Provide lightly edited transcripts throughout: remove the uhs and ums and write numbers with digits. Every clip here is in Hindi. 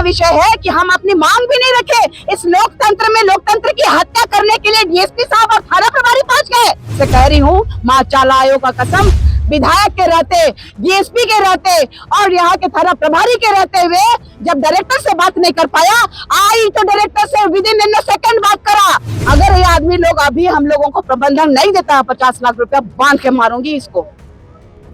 विषय है कि हम अपनी मांग भी नहीं रखे। इस लोकतंत्र में लोकतंत्र की हत्या करने के लिए डीएसपी साहब और थाना प्रभारी पहुंच गए। मैं कह रही हूँ माँ चाला आयोग का कसम, विधायक के रहते, डीएसपी के रहते और यहाँ के थाना प्रभारी के रहते हुए जब डायरेक्टर से बात नहीं कर पाया, आई तो डायरेक्टर से विद इन सेकंड बात करा। अगर ये आदमी लोग अभी हम लोगों को प्रबंधन नहीं देता, 50 लाख रुपया बांध के मारूंगी इसको,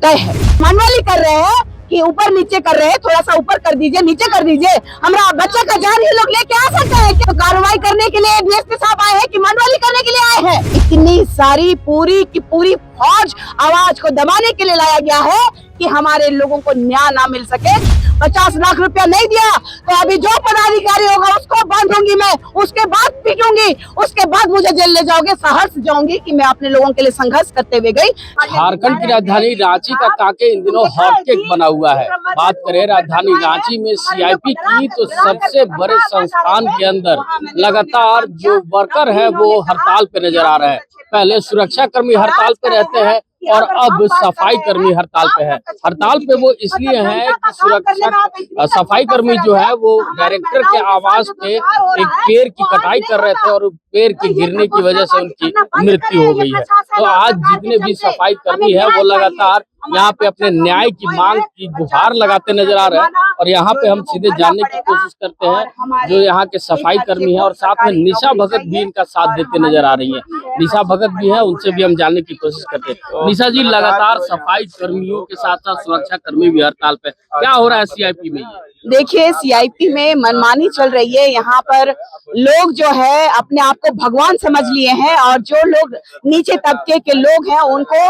तय है। मनमानी कर रहे हैं कि ऊपर नीचे कर रहे हैं, थोड़ा सा ऊपर कर दीजिए, नीचे कर दीजिए। हमारा बच्चा का जान ये लोग लेके आ सकते हैं क्या? कार्रवाई करने के लिए डीएसपी साहब आए हैं कि मनमानी करने के लिए आए हैं? इतनी सारी पूरी की पूरी फौज आवाज को दबाने के लिए लाया गया है कि हमारे लोगों को न्याय ना मिल सके। 50 लाख रुपया नहीं दिया तो अभी जो पदाधिकारी होगा उसको बांधूंगी मैं, उसके बाद पीटूंगी, उसके बाद मुझे जेल ले जाओगे। सहर्ष जाऊंगी कि मैं अपने लोगों के लिए संघर्ष करते हुए गई। झारखंड की राजधानी रांची का कांके इन दिनों हॉटकेक बना हुआ है। बात करें राजधानी रांची में सीआईपी की तो सबसे बड़े संस्थान के अंदर लगातार जो वर्कर है वो हड़ताल पे नजर आ रहे हैं। पहले सुरक्षा कर्मी हड़ताल पे रहते हैं और अब सफाई कर्मी हड़ताल पे है। हड़ताल पे वो इसलिए है कि सुरक्षा सफाई कर्मी जो है वो डायरेक्टर के आवास पे एक पेड़ की कटाई कर रहे थे और पेड़ के गिरने की वजह से उनकी मृत्यु हो गई है। तो आज जितने भी सफाई कर्मी है वो लगातार यहाँ पे अपने न्याय की मांग की गुहार लगाते नजर आ रहे हैं। और यहाँ पे हम सीधे जानने की कोशिश करते हैं जो यहाँ के सफाई कर्मी है और साथ में निशा भगत भी इनका साथ देते नजर आ रही है। निशा भगत भी है, उनसे भी हम जानने की कोशिश करते हैं। निशा जी, लगातार सफाई कर्मियों के साथ साथ सुरक्षा कर्मी भी हड़ताल पे, क्या हो रहा है सीआईपी में? देखिए, सीआईपी में मनमानी चल रही है। यहाँ पर लोग जो है अपने आप को भगवान समझ लिए हैं और जो लोग नीचे तबके के लोग हैं उनको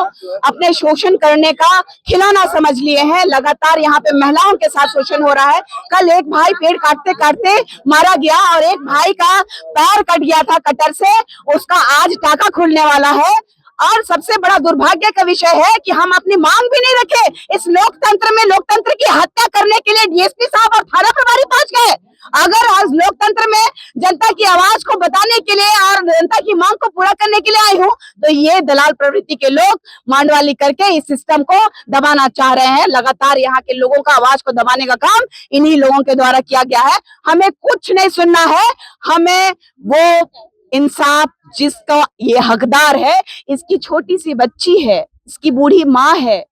अपने शोषण करने का खिलौना समझ लिए हैं। लगातार यहाँ पे महिलाओं के साथ शोषण हो रहा है। कल एक भाई पेड़ काटते काटते मारा गया और एक भाई का पैर कट गया था कटर से, उसका आज टाका खुलने वाला है। और सबसे बड़ा दुर्भाग्य का विषय है कि हम अपनी मांग भी नहीं रखे। इस लोकतंत्र में लोकतंत्र की हत्या करने के लिए डीएसपी साहब और थाना प्रभारी पहुंच गए। अगर आज लोकतंत्र में जनता की आवाज को बताने के लिए और जनता की मांग को पूरा करने के लिए आई हूँ, तो ये दलाल प्रवृत्ति के लोग मांडवाली करके इस सिस्टम को दबाना चाह रहे हैं। लगातार यहाँ के लोगों का आवाज को दबाने का काम इन्हीं लोगों के द्वारा किया गया है। हमें कुछ नहीं सुनना है, हमें वो इंसाफ जिसका ये हकदार है। इसकी छोटी सी बच्ची है, इसकी बूढ़ी माँ है,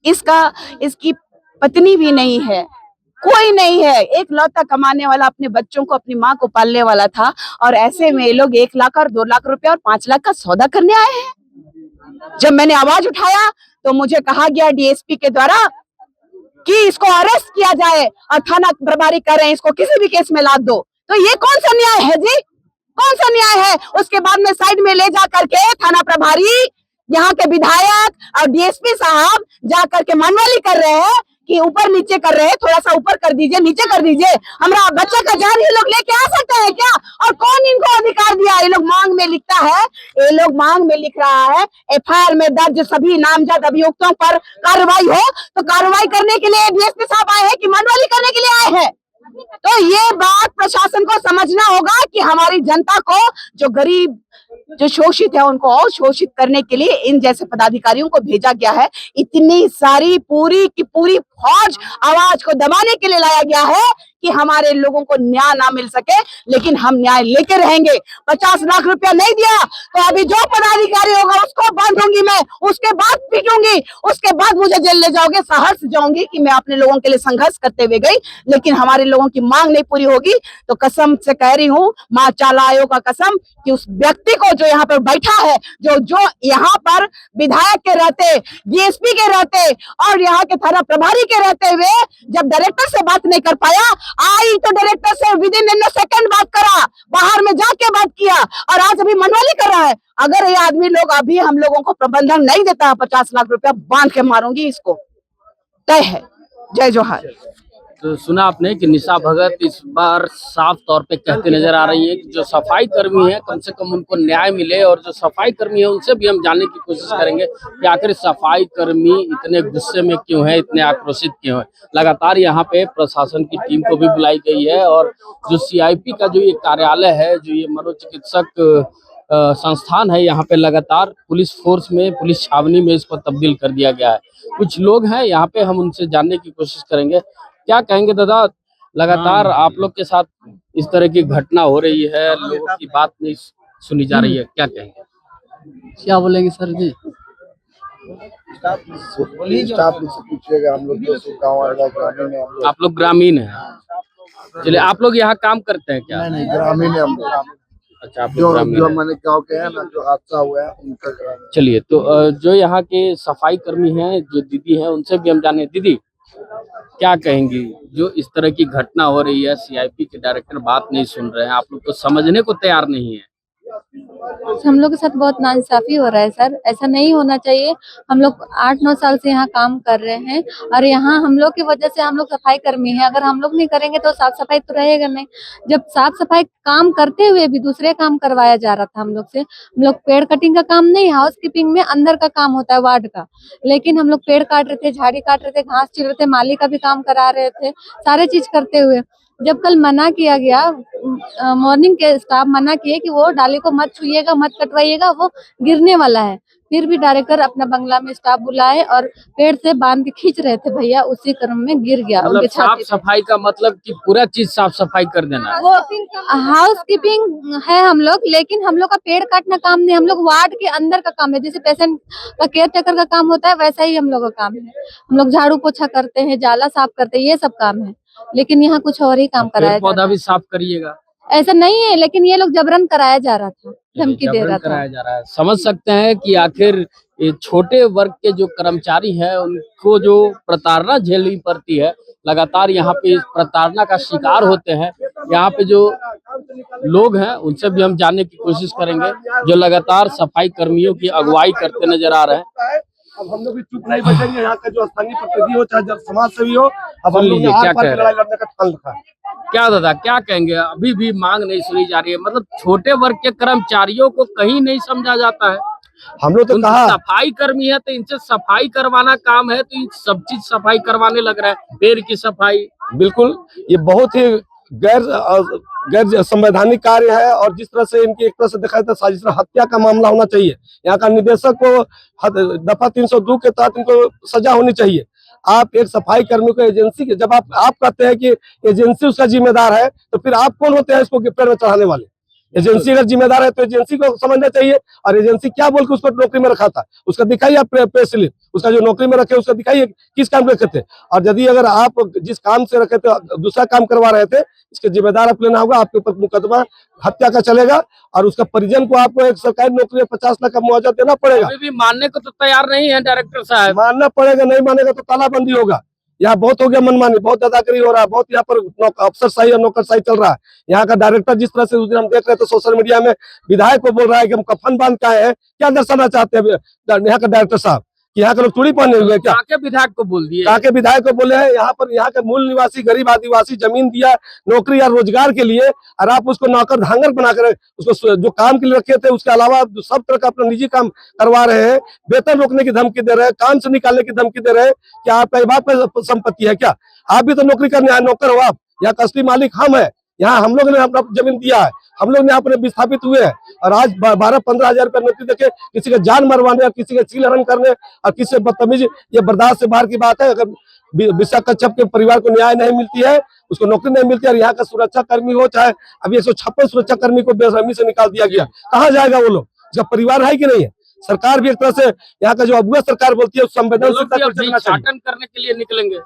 इसकी पत्नी भी नहीं है, कोई नहीं है। एक लौता कमाने वाला अपने बच्चों को, अपनी माँ को पालने वाला था और ऐसे में ये लोग 1 लाख और 2 लाख रुपया और 5 लाख का सौदा करने आए हैं। जब मैंने आवाज उठाया तो मुझे कहा गया डीएसपी के द्वारा कि इसको अरेस्ट किया जाए और थाना प्रभारी कह रहे हैं इसको किसी भी केस में लाद दो। तो ये कौन सा न्याय है जी? कौन सा न्याय है? उसके बाद में साइड में ले जा करके थाना प्रभारी, यहाँ के विधायक और डीएसपी साहब जा करके मनमानी कर रहे हैं कि ऊपर नीचे कर रहे हैं, थोड़ा सा ऊपर कर दीजिए, नीचे कर दीजिए। हमारा बच्चा का जान ये लोग लेके आ सकते हैं क्या? और कौन इनको अधिकार दिया? ये लोग मांग में लिखता है, ये लोग मांग में लिख रहा है एफआईआर में दर्ज सभी नामजद अभियुक्तों पर कार्रवाई हो। तो कार्रवाई करने के लिए डीएसपी साहब आए हैं कि मनमानी करने के लिए आए हैं? तो ये बात प्रशासन को समझना होगा कि हमारी जनता को, जो गरीब, जो शोषित है, उनको और शोषित करने के लिए इन जैसे पदाधिकारियों को भेजा गया है। इतनी सारी पूरी की पूरी फौज आवाज को दबाने के लिए लाया गया है कि हमारे लोगों को न्याय ना मिल सके, लेकिन हम न्याय लेके रहेंगे। 50 लाख रुपया नहीं दिया तो अभी जो पदाधिकारी होगा उसको बांधूंगी मैं, उसके बाद पीटूंगी, उसके बाद मुझे जेल ले जाओगे। सहर्ष जाऊंगी कि मैं अपने लोगों के लिए संघर्ष करते हुए गई, लेकिन हमारे लोगों की मांग नहीं पूरी होगी तो कसम से कह रही हूँ माँ चाला आयोग का कसम कि उस व्यक्ति को जो यहाँ पर बैठा है, जो यहाँ पर विधायक के रहते, डीएसपी के रहते और यहाँ के थाना प्रभारी के रहते हुए जब डायरेक्टर से बात नहीं कर पाया, आई तो डायरेक्टर से विद इन सेकंड बात करा, बाहर में जाके बात किया और आज अभी मनमानी कर रहा है। अगर ये आदमी लोग अभी हम लोगों को प्रबंधन नहीं देता, 50 लाख रुपया बांध के मारूंगी इसको, तय है। जय जोहार। तो सुना आपने कि निशा भगत इस बार साफ तौर पे कहते नजर आ रही है कि जो सफाई कर्मी है कम से कम उनको न्याय मिले। और जो सफाई कर्मी है उनसे भी हम जानने की कोशिश करेंगे कि आखिर सफाई कर्मी इतने गुस्से में क्यों है, इतने आक्रोशित क्यों है। लगातार यहाँ पे प्रशासन की टीम को भी बुलाई गई है और जो सीआईपी का जो ये कार्यालय है, जो ये मनोचिकित्सक संस्थान है, यहाँ पे लगातार पुलिस फोर्स में, पुलिस छावनी में इसको तब्दील कर दिया गया है। कुछ लोग हैं यहाँ पे, हम उनसे जानने की कोशिश करेंगे। क्या कहेंगे दादा, लगातार आप लोग के साथ इस तरह की घटना हो रही है, लोगों की बात नहीं सुनी जा रही है, क्या कहेंगे? क्या बोलेंगे सर जी? स्टाफ से पूछिएगा। हम लोग तो गाँव वाला ग्रामीण है, हम लोग आप लोग ग्रामीण हैं, चलिए आप लोग यहाँ काम करते हैं क्या? नहीं ग्रामीण है हम लोग। अच्छा, आप लोग जो ग्रामीण जो हैं। मैंने गाँव के है ना, जो हादसा हुआ है उनका ग्रामीण। चलिए तो जो यहाँ के सफाई कर्मी हैं, जो दीदी हैं, उनसे भी हम जाने। दीदी क्या कहेंगी, जो इस तरह की घटना हो रही है, सीआईपी के डायरेक्टर बात नहीं सुन रहे हैं, आप लोग तो समझने को तैयार नहीं है। हम लोग के साथ बहुत नाइंसाफी हो रहा है सर, ऐसा नहीं होना चाहिए। हम लोग 8-9 साल से यहाँ काम कर रहे हैं और यहाँ हम लोग की वजह से हम लोग सफाई कर्मी हैं। अगर हम लोग नहीं करेंगे तो साफ सफाई तो रहेगा नहीं। जब साफ सफाई काम करते हुए भी दूसरे काम करवाया जा रहा था हम लोग से। हम लोग पेड़ कटिंग का काम नहीं, हाउस कीपिंग में अंदर का काम होता है वार्ड का, लेकिन हम लोग पेड़ काट रहे थे, झाड़ी काट रहे थे, घास छील रहे थे, माली का भी काम करा रहे थे, सारे चीज करते हुए। जब कल मना किया गया, मॉर्निंग के स्टाफ मना किए कि वो डाली को मत छुइएगा, मत कटवाइएगा, वो गिरने वाला है, फिर भी डायरेक्टर अपना बंगला में स्टाफ बुलाए और पेड़ से बांध के खींच रहे थे भैया, उसी क्रम में गिर गया मतलब उनके साफ छाती पे। सफाई का मतलब कि पूरा चीज साफ सफाई कर देना है। वो हाउस कीपिंग है हम लोग, लेकिन हम लोग का पेड़ काटना काम नहीं, हम लोग वार्ड के अंदर का काम है। जैसे पेशेंट का केयर टेकर का काम होता है वैसा ही हम लोग का काम है। हम लोग झाड़ू पोछा करते हैं, जाला साफ करते हैं, ये सब काम है, लेकिन यहाँ कुछ और ही काम कराया पेड़ जा पौधा रहा भी साफ करिएगा। है। ऐसा नहीं है, लेकिन ये लोग जबरन कराया जा रहा था, धमकी दे जबरन रहा था। कराया जा रहा है। समझ सकते हैं कि आखिर ये छोटे वर्ग के जो कर्मचारी हैं उनको जो प्रताड़ना झेलनी पड़ती है, लगातार यहाँ पे इस प्रताड़ना का शिकार होते हैं। यहाँ पे जो लोग हैं उनसे भी हम जानने की कोशिश करेंगे, जो लगातार सफाई कर्मियों की अगुवाई करते नजर आ रहे हैं। अब हम लोग भी चुप नहीं बैठेंगे। यहाँ का जो स्थानीय प्रतिनिधि हो चाहे समाज सेवी हो, अब हम लोग ने क्या आर पार कह की रहे लड़ाई लड़ने का ठान रखा है। क्या दादा क्या कहेंगे, अभी भी मांग नहीं सुनी जा रही है? मतलब छोटे वर्ग के कर्मचारियों को कहीं नहीं समझा जाता है। हम लोग तो उनकी कहा सफाई कर्मी है तो इनसे सफाई करवाना काम है, तो इन सब चीज सफाई करवाने लग रहा है। पेड़ की सफाई, बिल्कुल ये बहुत ही गैर संवैधानिक कार्य है। और जिस तरह से इनकी एक तरह से देखा जाता है साजिश हत्या का मामला होना चाहिए। यहाँ का निदेशक को दफा 302 के तहत इनको सजा होनी चाहिए। आप एक सफाई कर्मी को एजेंसी के, जब आप कहते हैं कि एजेंसी उसका जिम्मेदार है, तो फिर आप कौन होते हैं इसको पेड़ में चढ़ाने वाले? एजेंसी अगर जिम्मेदार है तो एजेंसी को समझना चाहिए। और एजेंसी क्या बोल के उसको नौकरी में रखा था, उसका दिखाइए आप पे स्लिप, उसका जो नौकरी में रखे उसका दिखाइए किस काम रखे थे। और यदि अगर आप जिस काम से रखे थे दूसरा काम करवा रहे थे, इसके जिम्मेदार आप लेना होगा। आपके ऊपर मुकदमा हत्या का चलेगा और उसका परिजन को आपको एक सरकारी नौकरी में 50 लाख का मुआवजा देना पड़ेगा। अभी भी मानने को तो तैयार नहीं है डायरेक्टर साहब। मानना पड़ेगा, नहीं मानेगा तो तालाबंदी होगा। यहाँ बहुत हो गया मनमानी, बहुत दादागिरी हो रहा है, बहुत यहाँ पर अफसरशाही और नौकरशाही चल रहा है। यहाँ का डायरेक्टर जिस तरह से उस दिन हम देख रहे थे सोशल मीडिया में, विधायक को बोल रहा है कि हम कफन बांध के आए हैं। क्या दर्शाना चाहते हैं यहाँ का डायरेक्टर साहब कि यहाँ के लोग चूड़ी पहने हुए हैं क्या? काके विधायक को बोल दिए, काके विधायक को बोले हैं यहाँ पर यहाँ के मूल निवासी गरीब आदिवासी जमीन दिया नौकरी या रोजगार के लिए, और आप उसको नौकर धांगर बनाकर उसको जो काम के लिए रखे थे उसके अलावा सब तरह का अपना निजी काम करवा रहे हैं। वेतन रोकने की धमकी दे रहे हैं, काम से निकालने की धमकी दे रहे हैं। क्या आपका बाप पे संपत्ति है क्या? आप भी तो नौकरी करने आए, नौकर हो आप। यहाँ का असली मालिक हम है। यहाँ हम लोग ने अपना जमीन दिया है, हम लोग यहाँ पर विस्थापित हुए हैं। और आज 12-15 हजार रुपया नौकरी देके किसी का जान मरवाने और किसी का चील हरण करने और किसी से बदतमीजी, ये बर्दाश्त से बाहर की बात है। अगर विशाखा कच्छप के परिवार को न्याय नहीं मिलती है, उसको नौकरी नहीं मिलती है, और यहाँ का सुरक्षा कर्मी हो चाहे अभी 156 सुरक्षा कर्मी को बेरहमी से निकाल दिया गया, कहाँ जाएगा वो लोग? इसका परिवार है कि नहीं है? सरकार भी एक तरह से यहाँ का जो अगुआ सरकार बोलती है संवेदनशीलता करने के लिए निकलेंगे।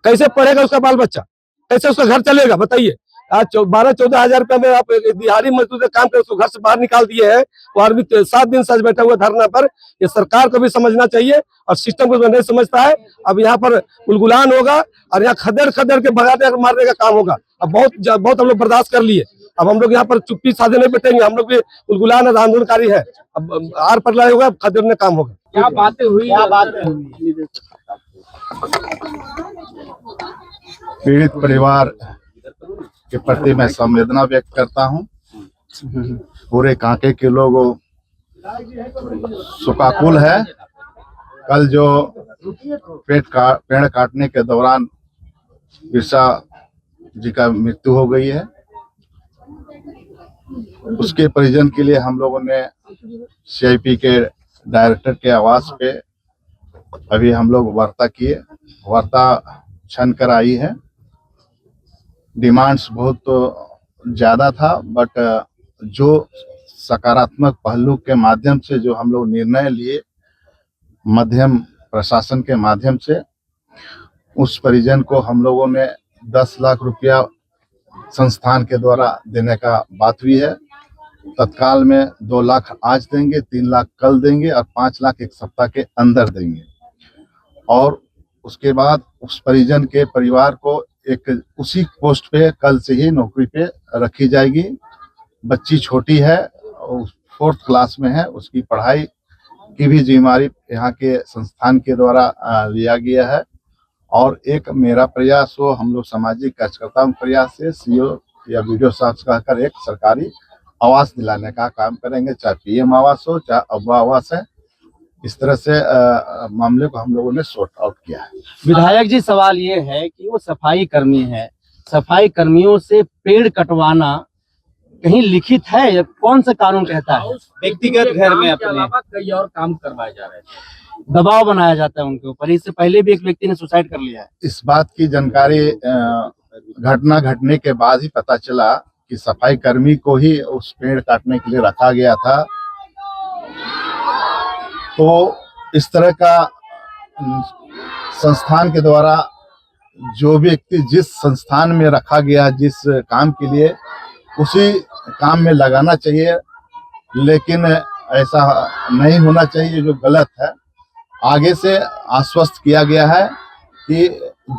कैसे पढ़ेगा उसका बाल बच्चा, कैसे उसका घर चलेगा बताइए? आज 12-14 हजार रुपया में आप दिहाड़ी मजदूर काम कर उसको घर से बाहर निकाल दिए हैं। वो आदमी 7 दिन सच बैठा हुआ धरना पर। ये सरकार को भी समझना चाहिए और सिस्टम को नहीं समझता है। अब यहाँ पर उलगुलान होगा और यहाँ खदेड़ के भगाने मारने का काम होगा। अब बहुत हम लोग बर्दाश्त कर लिए। अब हम लोग यहाँ पर चुप्पी साधे नहीं बैठेंगे। हम लोग भी उलगुलान और आंदोलनकारी है। अब आर पर लड़ाई होगा, खदेड़ने काम होगा। क्या बातें हुई, क्या बातें हुई? पीड़ित परिवार के प्रति मैं संवेदना व्यक्त करता हूं। पूरे कांके के लोग शोकाकुल है। कल जो पेड़ काटने के दौरान बिरसा जी का मृत्यु हो गई है, उसके परिजन के लिए हम लोगों ने सीआईपी के डायरेक्टर के आवास पे अभी हम लोग वार्ता किए। वार्ता छन कर आई है। डिमांड्स बहुत तो ज़्यादा था, बट जो सकारात्मक पहलू के माध्यम से जो हम लोग निर्णय लिए मध्यम प्रशासन के माध्यम से, उस परिजन को हम लोगों ने 10 लाख रुपया संस्थान के द्वारा देने का बात हुई है। तत्काल में 2 लाख आज देंगे, 3 लाख कल देंगे और 5 लाख एक सप्ताह के अंदर देंगे। और उसके बाद उस परिजन के परिवार को एक उसी पोस्ट पे कल से ही नौकरी पे रखी जाएगी। बच्ची छोटी है, 4th क्लास में है, उसकी पढ़ाई की भी जिम्मेदारी यहाँ के संस्थान के द्वारा लिया गया है। और एक मेरा प्रयास हो, हम लोग सामाजिक कार्यकर्ताओं के प्रयास से सीओ या वीडियो साहब से कहकर एक सरकारी आवास दिलाने का काम करेंगे, चाहे पीएम आवास हो चाहे अव्वा आवास है। इस तरह से मामले को हम लोगों ने सॉर्ट आउट किया है। विधायक जी, सवाल ये है कि वो सफाई कर्मी है, सफाई कर्मियों से पेड़ कटवाना कहीं लिखित है या कौन सा कानून कहता है? व्यक्तिगत घर में अपने कई और काम करवाए जा रहे थे, दबाव बनाया जाता है उनके ऊपर। इससे पहले भी एक व्यक्ति ने सुसाइड कर लिया है। इस बात की जानकारी घटना घटने के बाद ही पता चला कि सफाई कर्मी को ही उस पेड़ काटने के लिए रखा गया था। तो इस तरह का संस्थान के द्वारा जो व्यक्ति जिस संस्थान में रखा गया जिस काम के लिए, उसी काम में लगाना चाहिए, लेकिन ऐसा नहीं होना चाहिए जो गलत है। आगे से आश्वस्त किया गया है कि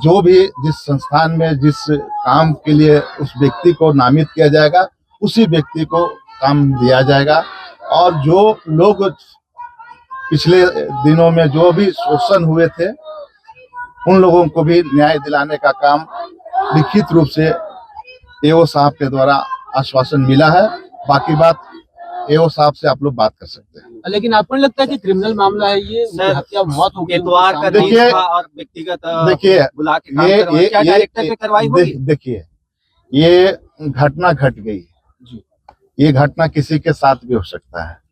जो भी जिस संस्थान में जिस काम के लिए उस व्यक्ति को नामित किया जाएगा, उसी व्यक्ति को काम दिया जाएगा। और जो लोग पिछले दिनों में जो भी शोषण हुए थे, उन लोगों को भी न्याय दिलाने का काम लिखित रूप से एओ साहब के द्वारा आश्वासन मिला है। बाकी बात एओ साहब से आप लोग बात कर सकते हैं। लेकिन आपको नहीं लगता है कि क्रिमिनल मामला है ये? हत्या मौत हो गई, एतवार का दिन था और व्यक्तिगत देखिए बुला के काम करवाया। क्या डायरेक्टर पे कार्रवाई होगी? देखिए, ये घटना घट गई जी, ये घटना किसी के साथ भी हो सकता है।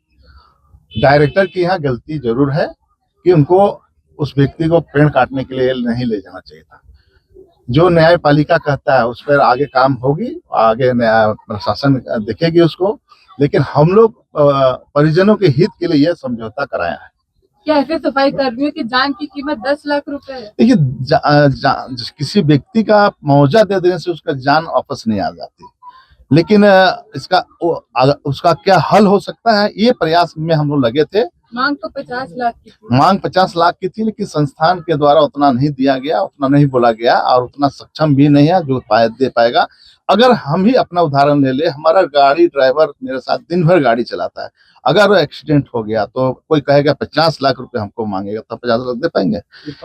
डायरेक्टर की यहाँ गलती जरूर है कि उनको उस व्यक्ति को पेड़ काटने के लिए नहीं ले जाना चाहिए था। जो न्यायपालिका कहता है उस पर आगे काम होगी, आगे प्रशासन देखेगी उसको। लेकिन हम लोग परिजनों के हित के लिए यह समझौता कराया है। क्या ऐसे सफाई कर्मियों की जान की कीमत 10 लाख रुपए है? देखिए, किसी व्यक्ति का मुआवजा दे देने से उसका जान वापस नहीं आ जाती, लेकिन उसका क्या हल हो सकता है, ये प्रयास में हम लोग लगे थे। मांग तो 50 लाख की थी। मांग 50 लाख की थी, लेकिन संस्थान के द्वारा उतना नहीं दिया गया, उतना नहीं बोला गया और उतना सक्षम भी नहीं है जो दे पाएगा। अगर हम ही अपना उदाहरण ले ले, हमारा गाड़ी ड्राइवर मेरे साथ दिन भर गाड़ी चलाता है, अगर एक्सीडेंट हो गया तो कोई कहेगा 50 लाख रुपए हमको मांगेगा, तो 50 लाख दे पाएंगे?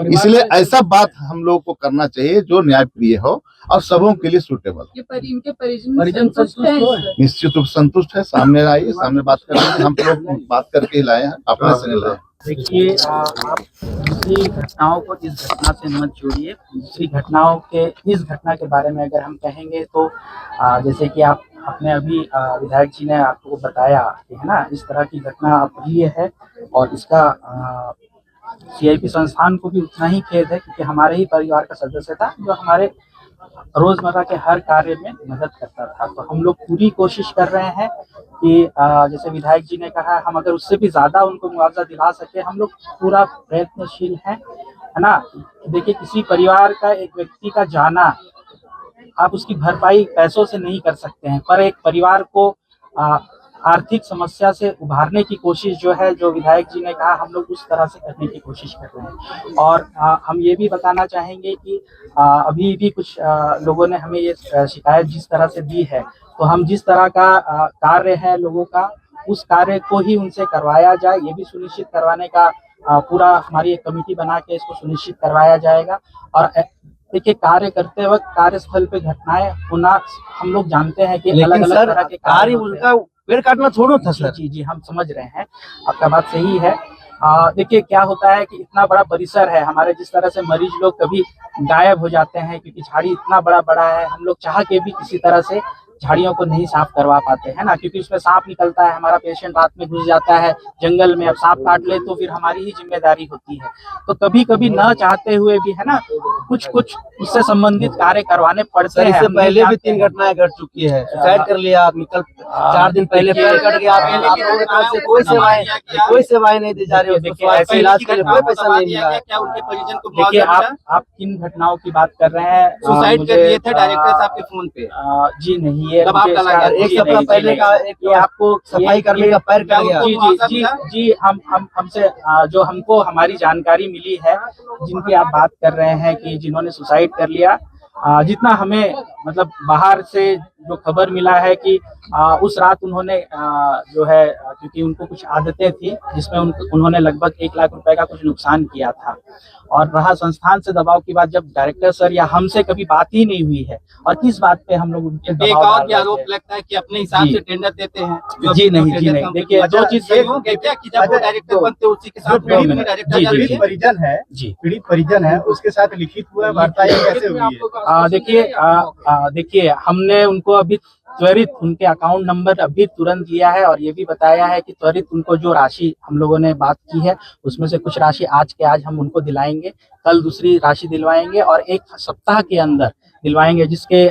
इसलिए ऐसा बात हम लोग को करना चाहिए जो न्यायप्रिय हो और सबों के लिए सूटेबल। इनके परिजन संतुष्ट हैं? निश्चित रूप संतुष्ट है। सामने आइए, सामने बात करेंगे। हम लोग बात करके ही लाए हैं, अपने से नहीं लाए। देखिए, आप दूसरी घटनाओं को इस घटना से मत जोड़िए। दूसरी घटनाओं के इस घटना के बारे में अगर हम कहेंगे तो जैसे कि आपने अभी विधायक जी ने आपको बताया कि है ना, इस तरह की घटना अप्रिय है और इसका सीआईपी संस्थान को भी उतना ही खेद है, क्योंकि हमारे ही परिवार का सदस्य था जो हमारे रोजमर्रा के हर कार्य में मदद करता था। तो हम लोग पूरी कोशिश कर रहे हैं कि जैसे विधायक जी ने कहा, हम अगर उससे भी ज्यादा उनको मुआवजा दिला सके, हम लोग पूरा प्रयत्नशील हैं, है ना। देखिए, किसी परिवार का एक व्यक्ति का जाना आप उसकी भरपाई पैसों से नहीं कर सकते हैं, पर एक परिवार को आर्थिक समस्या से उभारने की कोशिश जो है, जो विधायक जी ने कहा, हम लोग उस तरह से करने की कोशिश कर रहे हैं। और हम ये भी बताना चाहेंगे कि अभी भी कुछ लोगों ने हमें ये शिकायत जिस तरह से दी है, तो हम जिस तरह का कार्य है लोगों का, उस कार्य को ही उनसे करवाया जाए, ये भी सुनिश्चित करवाने का पूरा हमारी एक कमेटी बना के इसको सुनिश्चित करवाया जाएगा। और देखिए, कार्य करते वक्त कार्यस्थल पे घटनाएं होना हम लोग जानते हैं कि अलग अलग तरह के कार्य उनका पेड़ काटना थोड़ा था सर। जी, हम समझ रहे हैं, आपका बात सही है। देखिए, क्या होता है कि इतना बड़ा परिसर है, हमारे जिस तरह से मरीज लोग कभी गायब हो जाते हैं क्योंकि झाड़ी इतना बड़ा है, हम लोग चाह के भी किसी तरह से झाड़ियों को नहीं साफ करवा पाते है ना, क्योंकि उसमें सांप निकलता है, हमारा पेशेंट रात में घुस जाता है जंगल में, अब सांप काट ले तो फिर हमारी ही जिम्मेदारी होती है। तो कभी कभी न चाहते हुए भी है ना कुछ उससे संबंधित कार्य करवाने पड़ते हैं। इससे पहले भी 3 घटनाएं घट चुकी है, सुसाइड कर लिया आदमी, कल 4 दिन पहले पैर कट गया, आप लोगों की तरफ से कोई सेवाएं नहीं दी जा रही है, देखिए, ऐसे इलाज के लिए कोई पैसा नहीं मिला है। क्या उनके परिजन को देखिए आप किन घटनाओं की बात कर रहे हैं? सुसाइड कर लिए थे डायरेक्टर साहब के फोन पे? जी नहीं, ये दबाव डाला गया। एक सप्ताह पहले का एक आपको सफाई कर्मी का पैर कट गया। जी हमसे जो हमको हमारी जानकारी मिली है, जिनकी आप बात कर रहे हैं कि जिन्होंने सुसाइड कर लिया, जितना हमें मतलब बाहर से जो खबर मिला है कि उस रात उन्होंने जो है, क्योंकि उनको कुछ आदतें थी जिसमें उन्होंने लगभग 1 लाख रुपए का कुछ नुकसान किया था, और रहा संस्थान से दबाव की बात, जब डायरेक्टर सर या हमसे कभी बात ही नहीं हुई है, और किस बात पे हम लोग उनके एक दबाव और डाल भी रहे आरोप थे। लगता है कि अपने हिसाब जी। से टेंडर देते हैं। जी नहीं, देखिए दो चीज क्या कि जब वो डायरेक्टर बनते हैं उसी के साथ पीड़ित डायरेक्टर जी, जाती जी, है। परिजन है, जी पीड़ित परिजन है, उसके साथ लिखित हुआ वार्ताएं कैसे हुई है? देखिए हमने उनको अभी त्वरित उनके अकाउंट नंबर अभी तुरंत लिया है, और ये भी बताया है कि त्वरित उनको जो राशि हम लोगों ने बात की है उसमें से कुछ राशि आज के आज हम उनको दिलाएंगे, कल दूसरी राशि दिलवाएंगे, और 1 सप्ताह के अंदर दिलवाएंगे, जिसके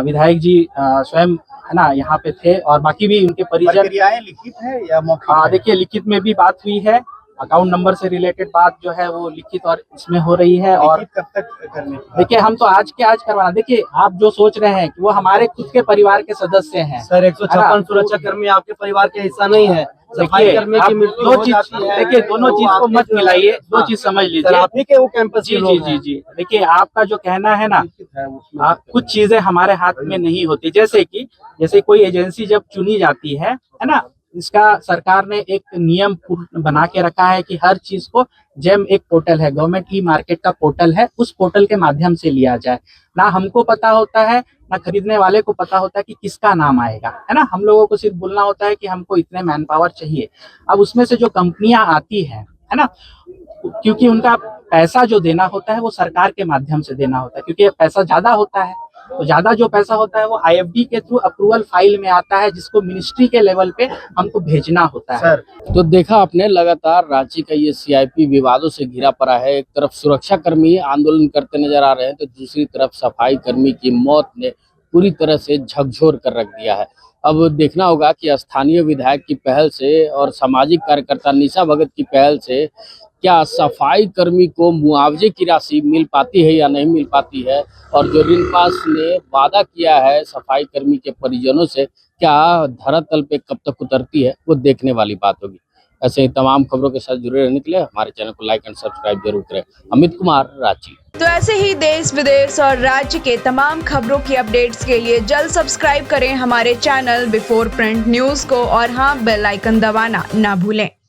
विधायक जी स्वयं है ना यहाँ पे थे, और बाकी भी उनके परिजन। प्रक्रियाएं लिखित है या मौखिक है? देखिए लिखित में भी बात हुई है, अकाउंट नंबर से रिलेटेड बात जो है वो लिखित और इसमें हो रही है। और लिखित कब तक करने की? देखिए हम तो आज के आज करवाना, देखिए आप जो सोच रहे हैं कि वो हमारे खुद के परिवार के सदस्य हैं सर 156 सुरक्षा कर्मी आपके परिवार के हिस्सा नहीं है। सफाई देखिए कर्मी आप की मृत्यु दो हो चीज, जाती है, देखिए दोनों तो चीज को आपके मत जो- मिलाइए, दो हाँ। चीज समझ सर लीजिए। आप ही के वो कैंपस के जी लोग हैं। देखिए आपका जो कहना है ना, कुछ चीजें हमारे हाथ में नहीं होती, जैसे कोई एजेंसी जब चुनी जाती है ना, इसका सरकार ने एक नियम बना के रखा है कि हर चीज को जेम एक पोर्टल है, गवर्नमेंट ई मार्केट का पोर्टल है, उस पोर्टल के माध्यम से लिया जाए। ना हमको पता होता है ना खरीदने वाले को पता होता है कि किसका नाम आएगा, है ना। हम लोगों को सिर्फ बोलना होता है कि हमको इतने मैन पावर चाहिए। अब उसमें से जो कंपनियां आती है ना, क्योंकि उनका पैसा जो देना होता है वो सरकार के माध्यम से देना होता है, क्योंकि पैसा ज्यादा होता है, तो ज्यादा जो पैसा होता है वो IFD के थ्रू अप्रूवल फाइल में आता है, जिसको मिनिस्ट्री के लेवल पे हमको भेजना होता है। सर तो देखा आपने, लगातार रांची का ये CIP विवादों से घिरा पड़ा है। एक तरफ सुरक्षा कर्मी आंदोलन करते नजर आ रहे हैं, तो दूसरी तरफ सफाई कर्मी की मौत ने पूरी तरह से झकझोर कर रख दिया है। अब देखना होगा कि स्थानीय विधायक की पहल से और सामाजिक कार्यकर्ता निशा भगत की पहल से क्या सफाई कर्मी को मुआवजे की राशि मिल पाती है या नहीं मिल पाती है, और जो रिनपास ने वादा किया है सफाई कर्मी के परिजनों से, क्या धरातल पे कब तक उतरती है, वो देखने वाली बात होगी। ऐसे ही तमाम खबरों के साथ जुड़े रहने के लिए हमारे चैनल को लाइक एंड सब्सक्राइब जरूर करें। अमित कुमार, रांची। तो ऐसे ही देश विदेश और राज्य के तमाम खबरों की अपडेट्स के लिए जल्द सब्सक्राइब करें हमारे चैनल बिफोर प्रिंट न्यूज को, और हाँ, बेल आइकन दबाना ना भूलें।